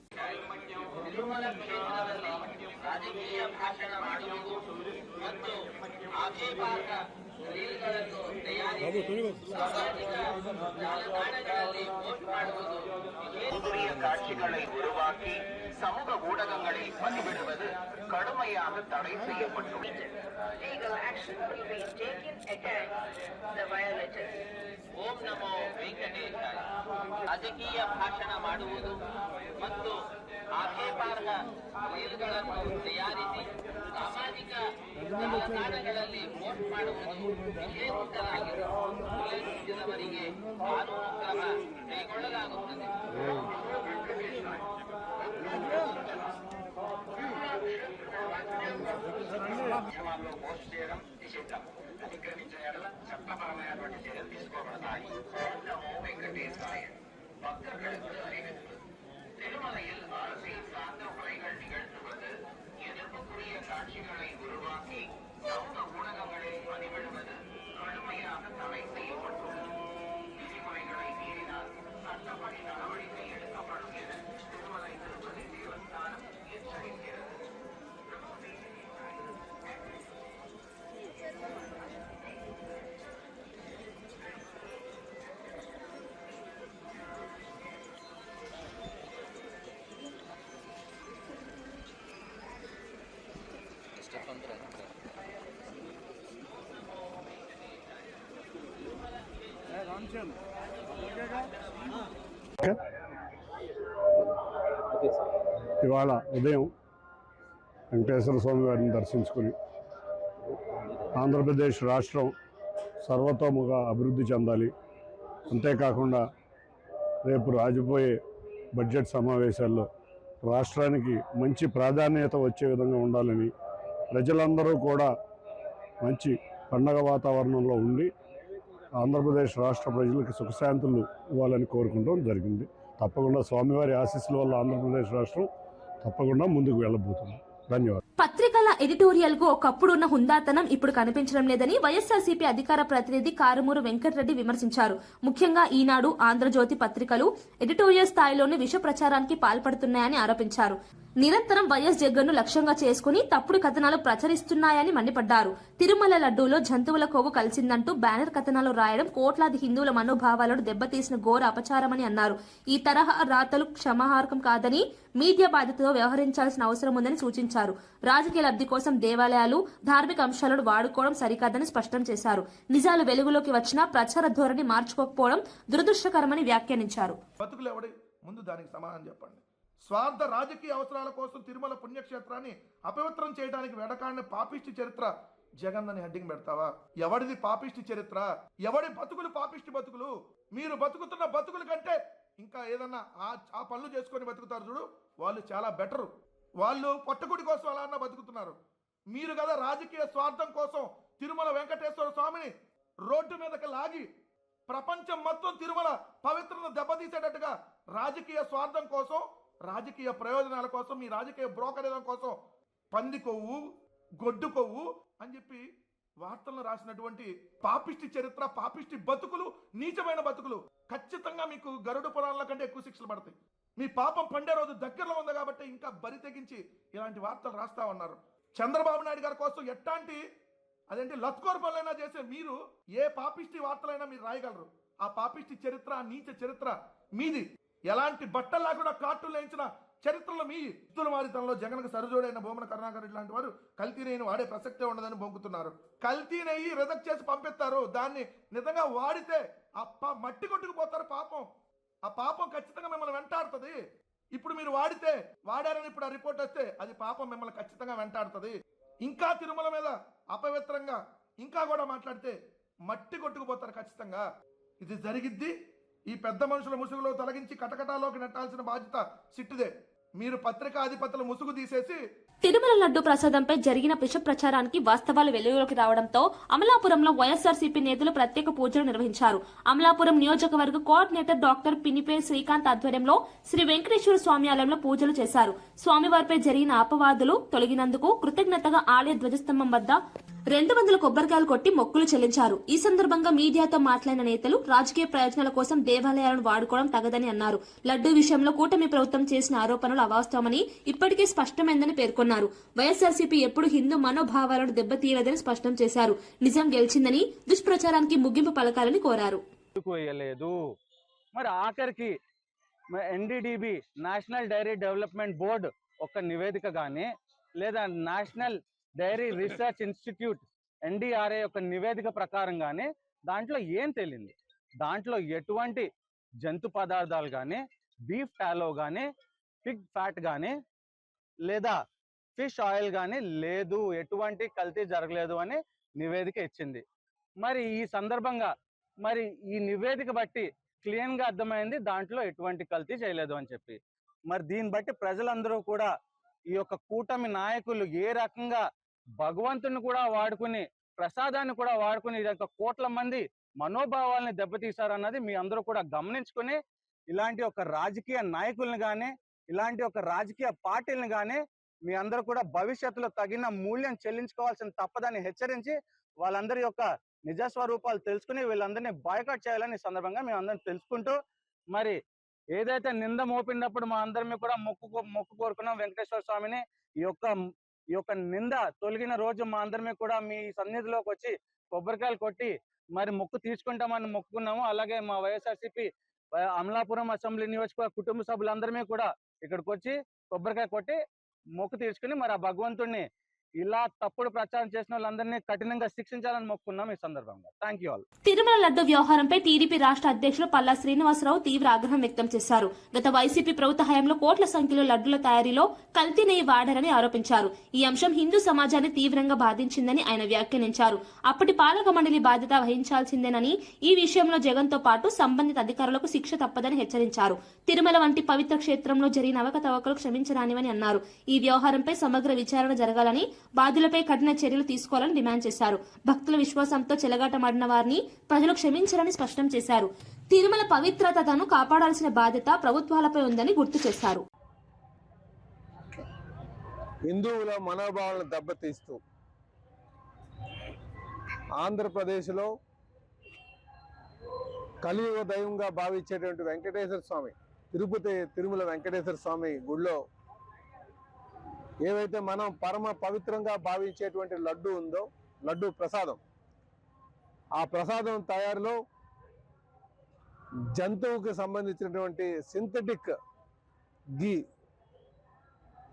காட்சிகளை உருவாக்கி சமூக ஊடகங்களில் பதிவிடுவது கடுமையாக தடை செய்யப்பட்டுள்ளது. ಓಂ ನಮೋ ವೆಂಕಟೇಶಾಯ. ರಾಜಕೀಯ ಭಾಷಣ ಮಾಡುವುದು ಮತ್ತು ಆಕ್ಷೇಪಾರ್ಹ ರೀಲ್ಗಳನ್ನು ತಯಾರಿಸಿ ಸಾಮಾಜಿಕ ಜಾಲತಾಣಗಳಲ್ಲಿ ಪೋಸ್ಟ್ ಮಾಡುವುದು ನಿಷೇಧಿಸಲಾಗಿದೆ. ಉಲ್ಲಂಘಿಸಿದವರಿಗೆ ಕಾನೂನು ಕ್ರಮ ಕೈಗೊಳ್ಳಲಾಗುತ್ತದೆ. పోస్ట్ చేయడం నిషిద్ధం. అతిక్రమించిన ఎడల చట్టపరమైనటువంటి చర్యలు తీసుకోబడతాయి. వెంకటేశాయ. భక్తர்களுக்கு அறிவிப்பு. திருமலையில் அரசியல் சார்ந்த உரைகள் நிகழ்த்துவது, எதிர்ப்புக்குரிய காட்சிகளை உருவாக்கி சமூக ஊடகங்களில் பதிவிடுவது கடுமையாக தடை செய்யப்பட்டுள்ளது. விதிமுறைகளை மீறினால் சட்டப்படி நடவடிக்கை எடுக்கப்படும் என திருமலை திருப்பதி தேவஸ்தானம் எச்சரிக்கிறது. ఇవాళ ఉదయం వెంకటేశ్వర స్వామి వారిని దర్శించుకుని ఆంధ్రప్రదేశ్ రాష్ట్రం సర్వతోముఖ అభివృద్ధి చెందాలి, అంతేకాకుండా రేపు రాజుపోయే బడ్జెట్ సమావేశాల్లో రాష్ట్రానికి మంచి ప్రాధాన్యత వచ్చే విధంగా ఉండాలని, ప్రజలందరూ కూడా మంచి పండగ వాతావరణంలో ఉండి ఆంధ్రప్రదేశ్ రాష్ట్ర ప్రజలకు సుఖశాంతులు ఇవ్వాలని కోరుకుంటాం జరిగింది. తప్పకుండా స్వామివారి ఆశీస్సుల వల్ల ఆంధ్రప్రదేశ్ రాష్ట్రం తప్పకుండా ముందుకు వెళ్ళబోతుంది. ధన్యవాదాలు. పత్రికల ఎడిటోరియల్ కు ఒకప్పుడు ఉన్న హుందాతనం ఇప్పుడు కనిపించడం లేదని వైఎస్ఆర్సీపీ అధికార ప్రతినిధి కారుమూరు వెంకటరెడ్డి విమర్శించారు. ముఖ్యంగా ఈనాడు, ఆంధ్రజ్యోతి పత్రికలు ఎడిటోరియల్ స్థాయిలోనే విష ప్రచారానికి పాల్పడుతున్నాయని ఆరోపించారు. నిరంతరం వైఎస్ జగన్ను లక్ష్యంగా చేసుకుని తప్పుడు కథనాలు ప్రచరిస్తున్నాయని మండిపడ్డారు. తిరుమల లడ్డూలో జంతువుల కొవ్వు కలిసిందంటూ బ్యానర్ కథనాలు రాయడం కోట్లాది హిందువుల మనోభావాలను దెబ్బతీసిన ఘోర అపచారమని అన్నారు. ఈ తరహా రాతలు క్షమార్హం కాదని, మీడియా బాధ్యతతో వ్యవహరించాల్సిన అవసరం ఉందని సూచించారు. రాజకీయ లబ్ధి కోసం దేవాలయాలు, ధార్మిక అంశాలను వాడుకోవడం సరికాదని స్పష్టం చేశారు. నిజాలు వెలుగులోకి వచ్చినా ప్రచార ధోరణి మార్చుకోకపోవడం దురదృష్టకరమని వ్యాఖ్యానించారు. ముందు దానికి సమాధానం చెప్పండి. స్వార్థ రాజకీయ అవసరాల కోసం తిరుమల పుణ్యక్షేత్రాన్ని అపవిత్రం చేయడానికి వెడకాడిన పాపిష్టి చరిత్ర జగన్ అని హెడ్డింగ్ పెడతావా? ఎవడిది పాపిష్టి చరిత్ర? ఎవడి బతుకులు పాపిష్టి బతుకులు? మీరు బతుకుతున్న బతుకుల కంటే ఇంకా ఏదన్నా ఆ పనులు చేసుకొని బతుకుతారు చూడు, వాళ్ళు చాలా బెటరు. వాళ్ళు పొట్టకుడి కోసం అలా అన్న బతుకుతున్నారు. మీరు కదా రాజకీయ స్వార్థం కోసం తిరుమల వెంకటేశ్వర స్వామిని రోడ్డు మీదకి లాగి ప్రపంచం మొత్తం తిరుమల పవిత్రను దెబ్బతీసేటట్టుగా రాజకీయ స్వార్థం కోసం, రాజకీయ ప్రయోజనాల కోసం, మీ రాజకీయ బ్రోకరేజం కోసం పంది కొవ్వు, గొడ్డు కొవ్వు అని చెప్పి వార్తలను రాసినటువంటి పాపిష్టి చరిత్ర, పాపిష్టి బతుకులు, నీచమైన బతుకులు. ఖచ్చితంగా మీకు గరుడ పురాణాల కంటే ఎక్కువ శిక్షలు పడతాయి. మీ పాపం పండే రోజు దగ్గరలో ఉంది కాబట్టి ఇంకా బరి తెగించి ఇలాంటి వార్తలు రాస్తా ఉన్నారు. చంద్రబాబు నాయుడు గారి కోసం ఎట్లాంటి లత్కోర్ పనులైనా చేసే మీరు ఏ పాపిష్టి వార్తలైనా మీరు రాయగలరు. ఆ పాపిష్టి చరిత్ర, ఆ నీచ చరిత్ర మీది. ఎలాంటి బట్టల్లా కూడా కార్టూన్లు వేయించిన చరిత్రలో మీ ఇత్తుల మారితనంలో జగన్కు సరిజోడైన భూమన కరుణాకర్ రెడ్డి లాంటి వారు కల్తీ నెయ్యిని వాడే ప్రసక్తే ఉండదని బొంకుతున్నారు. కల్తీ నెయ్యి రిజెక్ట్ చేసి పంపిస్తారు. దాన్ని నిజంగా వాడితే మట్టి కొట్టుకుపోతారు. పాపం, ఆ పాపం ఖచ్చితంగా మిమ్మల్ని వెంటాడుతుంది. ఇప్పుడు మీరు వాడారని ఇప్పుడు ఆ రిపోర్ట్ వస్తే అది పాపం మిమ్మల్ని ఖచ్చితంగా వెంటాడుతుంది. ఇంకా తిరుమల మీద అపవిత్రంగా ఇంకా కూడా మాట్లాడితే మట్టి కొట్టుకుపోతారు ఖచ్చితంగా. ఇది జరిగిద్ది. ఈ పెద్ద మనుషుల ముసుగులో తొలగించి కటకటాలోకి నెట్టాల్సిన బాధ్యత సిట్టుదే. మీరు పత్రికా అధిపతుల ముసుగు తీసేసి తిరుమల లడ్డు ప్రసాదంపై జరిగిన విష ప్రచారానికి వాస్తవాలు వెలుగులోకి రావడంతో అమలాపురంలో వైఎస్ఆర్సీపీ నేతలు ప్రత్యేక పూజలు నిర్వహించారు. అమలాపురం నియోజకవర్గ కోఆర్డినేటర్ డాక్టర్ పినిపే శ్రీకాంత్ ఆధ్వర్యంలో శ్రీ వెంకటేశ్వర స్వామి ఆలయంలో పూజలు చేశారు. స్వామివారిపై జరిగిన అపవాదులు తొలగినందుకు కృతజ్ఞతగా ఆలయ ధ్వజస్తంభం వద్ద 200 కొబ్బరికాయలు కొట్టి మొక్కులు చెల్లించారు. ఈ సందర్భంగా మీడియాతో మాట్లాడిన నేతలు రాజకీయ ప్రయోజనాల కోసం దేవాలయాలను వాడుకోవడం తగదని అన్నారు. లడ్డూ విషయంలో కూటమి ప్రభుత్వం చేసిన ఆరోపణలు అవాస్తవమని ఇప్పటికే స్పష్టమైందని పేర్కొన్నారు. వైఎస్ఆర్సీపీ ఎప్పుడు హిందూ మనోభావాలను దెబ్బతీయలేదని స్పష్టం చేశారు. నిజం గెలిచిందని దుష్ప్రచారానికి ముగింపు పలకాలని కోరారు. మరి ఆఖరికి NDDB national dairy development board ఒక నివేదిక గానీ లేదా national dairy research institute NDRA యొక్క నివేదిక ప్రకారంగానే దాంట్లో ఏం తేలింది? దాంట్లో ఎటువంటి జంతు పదార్థాలు కానీ, బీఫ్ టాలో కానీ, పిగ్ ఫ్యాట్ కానీ లేదా ఫిష్ ఆయిల్ కానీ లేదు, ఎటువంటి కల్తీ జరగలేదు అని నివేదిక ఇచ్చింది. మరి ఈ సందర్భంగా మరి ఈ నివేదిక బట్టి క్లియర్గా అర్థమైంది దాంట్లో ఎటువంటి కల్తీ చేయలేదు అని చెప్పి. మరి దీన్ని బట్టి ప్రజలందరూ కూడా ఈ యొక్క కూటమి నాయకులు ఏ రకంగా భగవంతుని కూడా వాడుకుని, ప్రసాదాన్ని కూడా వాడుకుని కోట్ల మంది మనోభావాలని దెబ్బతీశారన్నది మీ అందరూ కూడా గమనించుకుని ఇలాంటి ఒక రాజకీయ నాయకుల్ని కానీ, ఇలాంటి ఒక రాజకీయ పార్టీలను కానీ మీ అందరూ కూడా భవిష్యత్తులో తగిన మూల్యం చెల్లించుకోవాల్సిన తప్పదని హెచ్చరించి వాళ్ళందరి యొక్క నిజస్వరూపాలు తెలుసుకుని వీళ్ళందరినీ బాయ్కాట్ చేయాలని సందర్భంగా మేము అందరం తెలుసుకుంటూ, మరి ఏదైతే నింద మోపినప్పుడు మా అందరినీ కూడా మొక్కు కోరుకున్నాం వెంకటేశ్వర స్వామిని. ఈ యొక్క నింద తొలగిన రోజు మా అందరినీ కూడా మీ సన్నిధిలోకి వచ్చి కొబ్బరికాయలు కొట్టి మరి మొక్కు తీసుకుంటామని మొక్కుకున్నాము. అలాగే మా వైఎస్ఆర్సీపీ అమలాపురం అసెంబ్లీ నియోజకవర్గ కుటుంబ సభ్యులందరినీ కూడా ఇక్కడికి వచ్చి కొబ్బరికాయ కొట్టి మొక్కు తీర్చుకుని మరి ఆ భగవంతుడిని ఇలా తప్పుడు ప్రచారం చేసిన వాళ్ళందరినీ కఠినంగా శిక్షించాలని మొక్కున్నాం ఈ సందర్భంగా. Thank you all. Tirumala laddu వ్యవహారంపై టీడీపీ రాష్ట్ర అధ్యక్షులు పల్లా శ్రీనివాసరావు తీవ్ర ఆగ్రహం వ్యక్తం చేశారు. గత వైసీపీ ప్రభుత్వ హయాంలో కోట్ల సంఖ్యలో లడ్డుల తయారీలో కల్తీ నెయ్యి వాడారని ఆరోపించారు. ఈ అంశం హిందూ సమాజాన్ని తీవ్రంగా బాధించిందని ఆయన వ్యాఖ్యానించారు. అప్పటి పాలక మండలి బాధ్యత వహించాల్సిందేనని, ఈ విషయంలో జగన్ తో పాటు సంబంధిత అధికారులకు శిక్ష తప్పదని హెచ్చరించారు. తిరుమల వంటి పవిత్ర క్షేత్రంలో జరిగిన అవకతవకలు క్షమించరానివని అన్నారు. ఈ వ్యవహారంపై సమగ్ర విచారణ జరగాలని, బాధ్యులపై కఠిన చర్యలు తీసుకోవాలని డిమాండ్ చేశారు. భక్తుల విశ్వాసంతో చెలగాటమాడిన వారిని ప్రజలు క్షమించాలని స్పష్టం చేశారు. తిరుమల పవిత్రతను కాపాడాల్సిన బాధ్యత ప్రభుత్వాలపై ఉందని గుర్తు చేశారు. హిందువుల మనోభావాలను దెబ్బతీస్తూ ఆంధ్రప్రదేశ్లో కలియుగ దైవంగా భావించేటువంటి వెంకటేశ్వర స్వామి, తిరుమల వెంకటేశ్వర స్వామి గుడిలో ఏవైతే మనం పరమ పవిత్రంగా భావించేటువంటి లడ్డు ఉందో, లడ్డు ప్రసాదం, ఆ ప్రసాదం తయారులో జంతువుకి సంబంధించినటువంటి సింథటిక్ గీ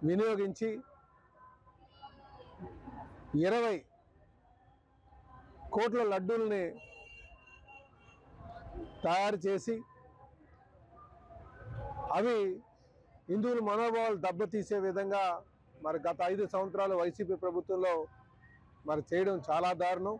వినియోగించి 20 కోట్ల లడ్డూల్ని తయారు చేసి అవి హిందువుల మనోభావాలు దెబ్బతీసే విధంగా మరి గత 5 సంవత్సరాలు వైసీపీ ప్రభుత్వంలో మరి చేయడం చాలా దారుణం.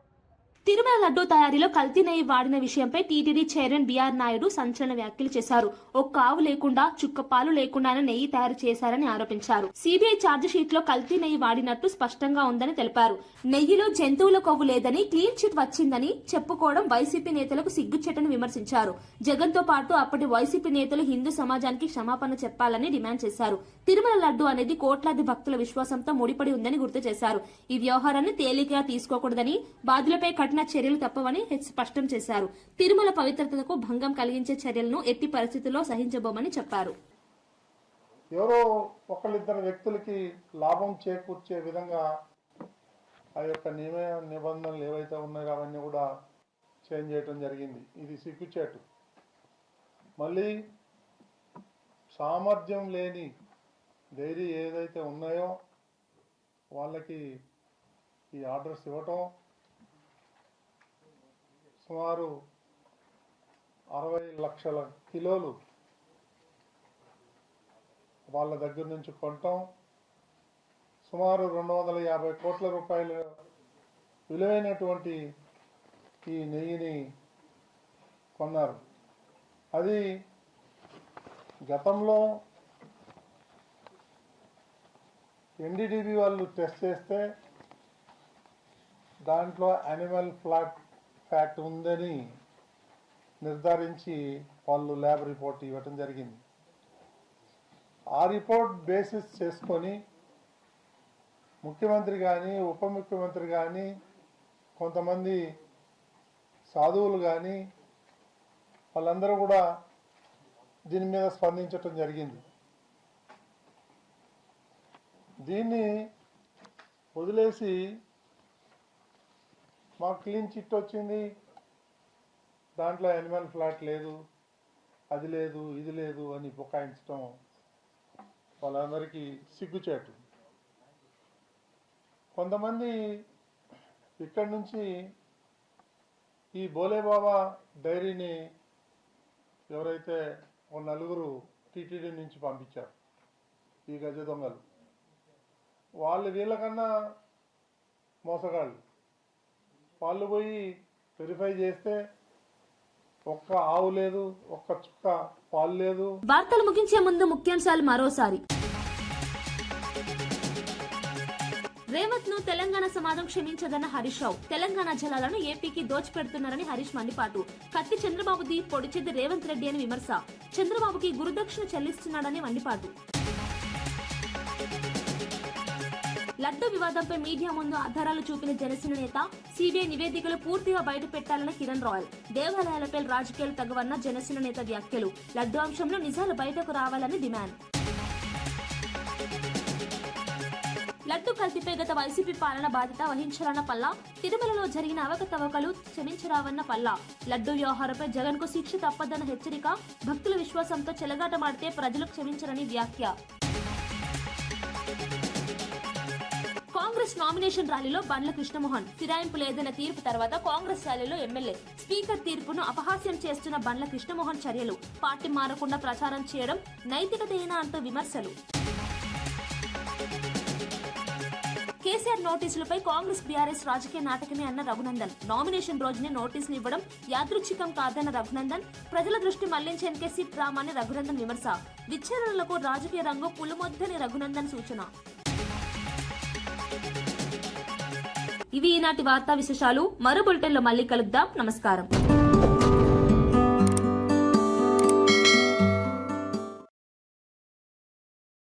తిరుమల లడ్డూ తయారీలో కల్తీ నెయ్యి వాడిన విషయంపై టీటీడీ చైర్మన్ బిఆర్ నాయుడు సంచలన వ్యాఖ్యలు చేశారు. ఒక్క ఆవు లేకుండా, చుక్క పాలు లేకుండానే నెయ్యి తయారు చేశారని ఆరోపించారు. సిబిఐ ఛార్జ్ షీట్ లో కల్తీ నెయ్యి వాడినట్టు స్పష్టంగా ఉందని తెలిపారు. నెయ్యిలో జంతువుల కొవ్వు లేదని, క్లీన్ చిట్ వచ్చిందని చెప్పుకోవడం వైసీపీ నేతలకు సిగ్గుచెట్టని విమర్శించారు. జగన్ తో పాటు అప్పటి వైసీపీ నేతలు హిందూ సమాజానికి క్షమాపణ చెప్పాలని డిమాండ్ చేశారు. తిరుమల లడ్డు అనేది కోట్లాది భక్తుల విశ్వాసంతో ముడిపడి ఉందని గుర్తు చేశారు. ఈ వ్యవహారాన్ని తేలికగా తీసుకోకూడదని, బాధ్యులపై కఠిన చర్యలు తప్పవని స్పష్టం చేశారు. తిరుమల పవిత్రతకు భంగం కలిగించే చర్యలను ఎట్టి పరిస్థితుల్లో సహించబోమని చెప్పారు. ఎవరో ఒకళ్ళిద్దరు వ్యక్తులకి లాభం చేకూర్చే విధంగా ఆ యొక్క నిబంధనలు ఏవైతే ఉన్నాయో అవన్నీ కూడా చేంజ్ చేయటం జరిగింది. ఇది సిగ్గుచేటు. మళ్ళీ సామర్థ్యం లేని డైరీ ఏదైతే ఉన్నాయో వాళ్ళకి ఈ ఆర్డర్స్ ఇవ్వటం, సుమారు 60 లక్షల కిలోలు వాళ్ళ దగ్గర నుంచి కొనటం, సుమారు 250 కోట్ల రూపాయల విలువైనటువంటి ఈ నెయ్యిని కొన్నారు. అది గతంలో ఎన్డీడీబీ వాళ్ళు టెస్ట్ చేస్తే దాంట్లో యానిమల్ ఫ్యాట్ ఉందని నిర్ధారించి వాళ్ళు ల్యాబ్ రిపోర్ట్ ఇవ్వటం జరిగింది. ఆ రిపోర్ట్ బేసిస్ చేసుకొని ముఖ్యమంత్రి కానీ, ఉప ముఖ్యమంత్రి కానీ, కొంతమంది సాధువులు కానీ వాళ్ళందరూ కూడా దీని మీద స్పందించటం జరిగింది. దీన్ని వదిలేసి మాకు క్లీన్ చిట్ వచ్చింది, దాంట్లో యానిమల్ ఫ్లాట్ లేదు, అది లేదు, ఇది లేదు అని బుకాయించడం వాళ్ళందరికీ సిగ్గుచేటు. కొంతమంది ఇక్కడి నుంచి ఈ బోలేబాబా డైరీని ఎవరైతే ఓ 4 టీటీడీ నుంచి పంపించారు, ఈ గజ దొంగలు, వాళ్ళు వీళ్ళకన్నా మోసగాళ్ళు. వాళ్ళు పోయి వెరిఫై చేస్తే ఒక్క ఆవు లేదు, ఒక్క చుక్క పాలు లేదు. వార్తలు ముగించే ముందు ముఖ్యాంశాలు మరోసారి. రేవంత్ ను తెలంగాణ సమాజం క్షమించదన్న హరీష్ రావు. తెలంగాణ జలాలను ఏపీకి దోచిపెడుతున్నారని హరీష్ మండిపాటు. కత్తి చంద్రబాబుది, పొడిచేది రేవంత్ రెడ్డి అని విమర్శ. చంద్రబాబుకి గురుదక్షిణ చెల్లిస్తున్నాడని మండిపాటు. లడ్డు వివాదంపై మీడియా ముందు ఆధారాలు చూపిన జనసేన నేత, సిబిఐ నివేదికలు పూర్తిగా బయటపెట్టాలన్న కిరణ్ రాయల్. దేవాలయాలపై రాజకీయాలు తగ్గవన్న జనసేన నేత వ్యాఖ్యలు. లడ్డు అంశంలో నిజాలు బయటకు రావాలని డిమాండ్. లడ్డు కల్తీపై గత వైసీపీ పాలన బాధ్యత వహించాలన్న పల్లా. తిరుమలలో జరిగిన అవకతవకలు క్షమించరావన్న పల్లా. లడ్డు వ్యవహారంపై జగన్ కు శిక్ష తప్పదన్న హెచ్చరిక. భక్తుల విశ్వాసంతో చెలగాటమాడితే ప్రజలు క్షమించరని వ్యాఖ్య. కాంగ్రెస్ నామినేషన్ ర్యాలీలో బండ్ల కృష్ణమోహన్ ఫిరాయింపు లేదన్న తీర్పు తర్వాత కాంగ్రెస్ ర్యాలీలో ఎమ్మెల్యే స్పీకర్ తీర్పును అపహాస్యం చేస్తున్న బండ్ల కృష్ణమోహన్ చర్యలు, పార్టీ మారకుండా ప్రచారం చేయడం నైతికతేనా అంటూ విమర్శలు. కేసీఆర్ నోటీసులపై కాంగ్రెస్ బీఆర్ఎస్ రాజకీయ నాటకమే అన్న రఘునందన్. నామినేషన్ రోజునే నోటీసులు ఇవ్వడం యాదృచ్ఛికం కాదన్న రఘునందన్. ప్రజల దృష్టి మళ్లించేందుకే సిట్ డ్రామాని రఘునందన్ విమర్శ. విచ్ఛేదనలకు రాజకీయ రంగం పులుమొద్దని రఘునందన్ సూచన. ఇవి ఈనాటి వార్తా విశేషాలు. మరో బులెటిన్లో మళ్ళీ కలుద్దాం. నమస్కారం.